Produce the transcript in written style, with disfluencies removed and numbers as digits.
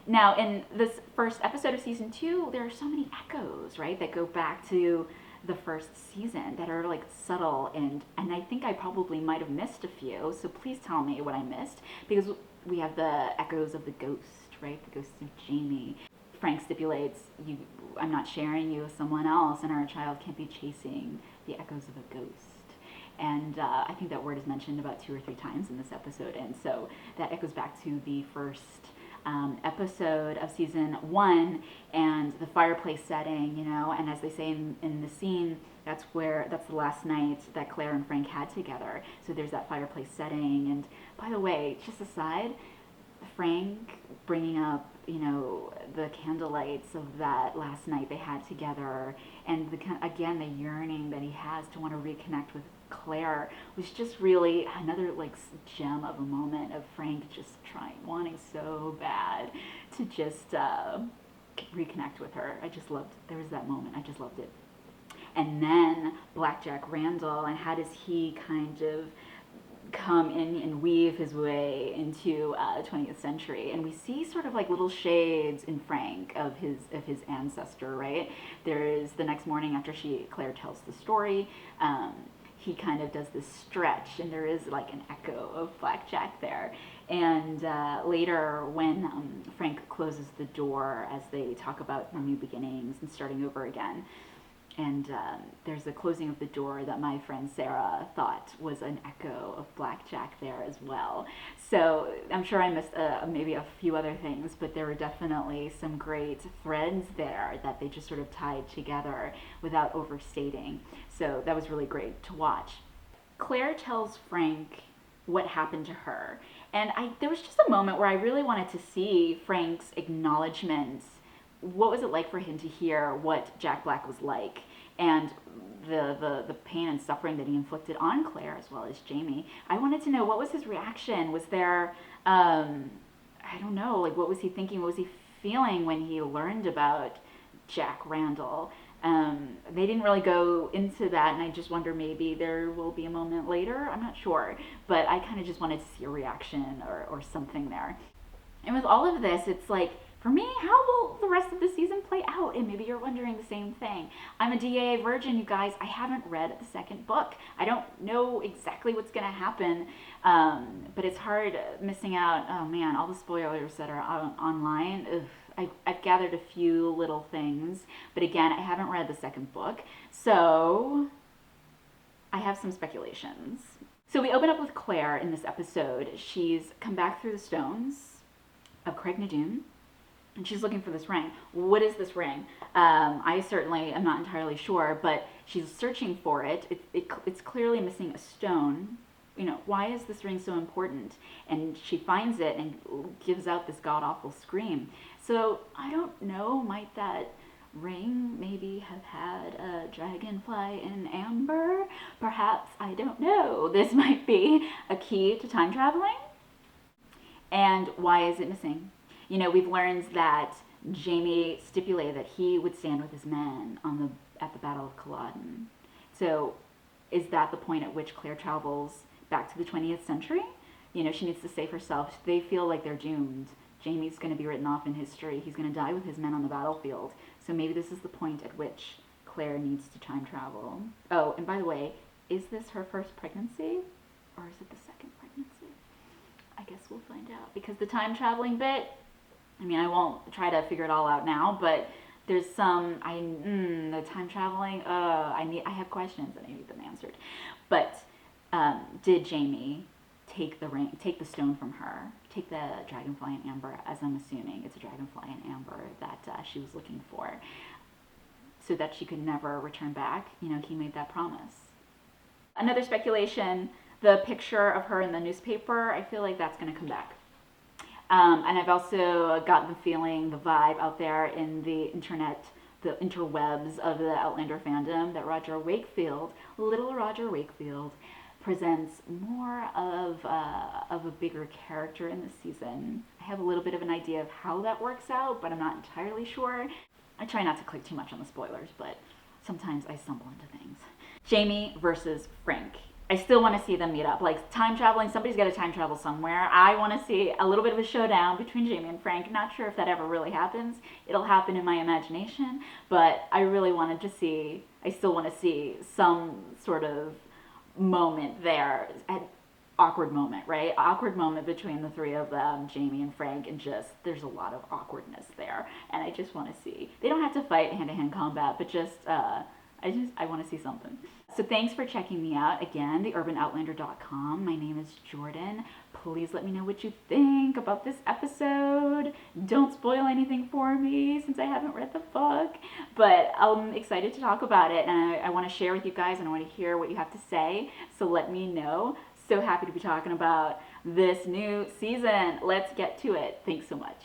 Now, in this first episode of season 2, there are so many echoes, right, that go back to the first season that are like subtle, and I think I probably might have missed a few. So please tell me what I missed, because we have the echoes of the ghost, right? The ghost of Jamie. Frank stipulates, I'm not sharing you with someone else, and our child can't be chasing the echoes of a ghost. And I think that word is mentioned about 2 or 3 times in this episode, and so that echoes back to the first episode of season 1 and the fireplace setting, and as they say in the scene, that's the last night that Claire and Frank had together. So there's that fireplace setting. And by the way, just aside, Frank bringing up, the candlelights of that last night they had together, and again, the yearning that he has to want to reconnect with Claire was just really another like gem of a moment of Frank just wanting so bad to just reconnect with her. There was that moment. I just loved it. And then Jack Randall, and how does he kind of come in and weave his way into 20th century, and we see sort of like little shades in Frank of his ancestor, right? There is the next morning after Claire tells the story, he kind of does this stretch, and there is like an echo of Blackjack there. And later, when Frank closes the door as they talk about new beginnings and starting over again, and there's the closing of the door that my friend Sarah thought was an echo of Blackjack there as well. So I'm sure I missed maybe a few other things, but there were definitely some great threads there that they just sort of tied together without overstating. So that was really great to watch. Claire tells Frank what happened to her, and there was just a moment where I really wanted to see Frank's acknowledgement. What was it like for him to hear what Jack Black was like, and the pain and suffering that he inflicted on Claire as well as Jamie? I wanted to know, what was his reaction? Was there, I don't know, like what was he thinking? What was he feeling when he learned about Jack Randall? They didn't really go into that, and I just wonder maybe there will be a moment later. I'm not sure, but I kind of just wanted to see a reaction or something there. And with all of this, it's like, for me, how will the rest of the season play out? And maybe you're wondering the same thing. I'm a DAA virgin, you guys. I haven't read the second book. I don't know exactly what's going to happen, but it's hard missing out. Oh man, all the spoilers that are out online. I've gathered a few little things, but again, I haven't read the second book, so I have some speculations. So we open up with Claire in this episode. She's come back through the stones of Craig Nadoon, and she's looking for this ring. What is this ring? I certainly am not entirely sure, but she's searching for it. It's clearly missing a stone. Why is this ring so important? And she finds it and gives out this god-awful scream. So I don't know, might that ring maybe have had a dragonfly in amber? Perhaps, I don't know. This might be a key to time traveling. And why is it missing? We've learned that Jamie stipulated that he would stand with his men at the Battle of Culloden. So is that the point at which Claire travels back to the 20th century? She needs to save herself. They feel like they're doomed. Jamie's going to be written off in history. He's going to die with his men on the battlefield. So maybe this is the point at which Claire needs to time travel. Oh, and by the way, is this her first pregnancy? Or is it the second pregnancy? I guess we'll find out. Because the time traveling bit, I won't try to figure it all out now, but there's some, the time traveling, I have questions and I need them answered. But did Jamie take the stone from her, take the dragonfly in amber, as I'm assuming it's a dragonfly in amber that she was looking for, so that she could never return back? He made that promise. Another speculation, the picture of her in the newspaper, I feel like that's going to come back. And I've also gotten the feeling, the vibe out there in the internet, the interwebs of the Outlander fandom, that little Roger Wakefield, presents more of a bigger character in this season. I have a little bit of an idea of how that works out, but I'm not entirely sure. I try not to click too much on the spoilers, but sometimes I stumble into things. Jamie versus Frank I still want to see them meet up. Like time traveling, somebody's got to time travel somewhere. I want to see a little bit of a showdown between Jamie and Frank. Not sure if that ever really happens. It'll happen in my imagination, but I really wanted to see. I still want to see some sort of moment there, an awkward moment, right? Awkward moment between the three of them, Jamie and Frank, and just there's a lot of awkwardness there, and I just want to see. They don't have to fight hand-to-hand combat, but I want to see something. So thanks for checking me out again, theUrbanOutlander.com. My name is Jordan. Please let me know what you think about this episode. Don't spoil anything for me since I haven't read the book. But I'm excited to talk about it, and I want to share with you guys, and I want to hear what you have to say. So let me know. So happy to be talking about this new season. Let's get to it. Thanks so much.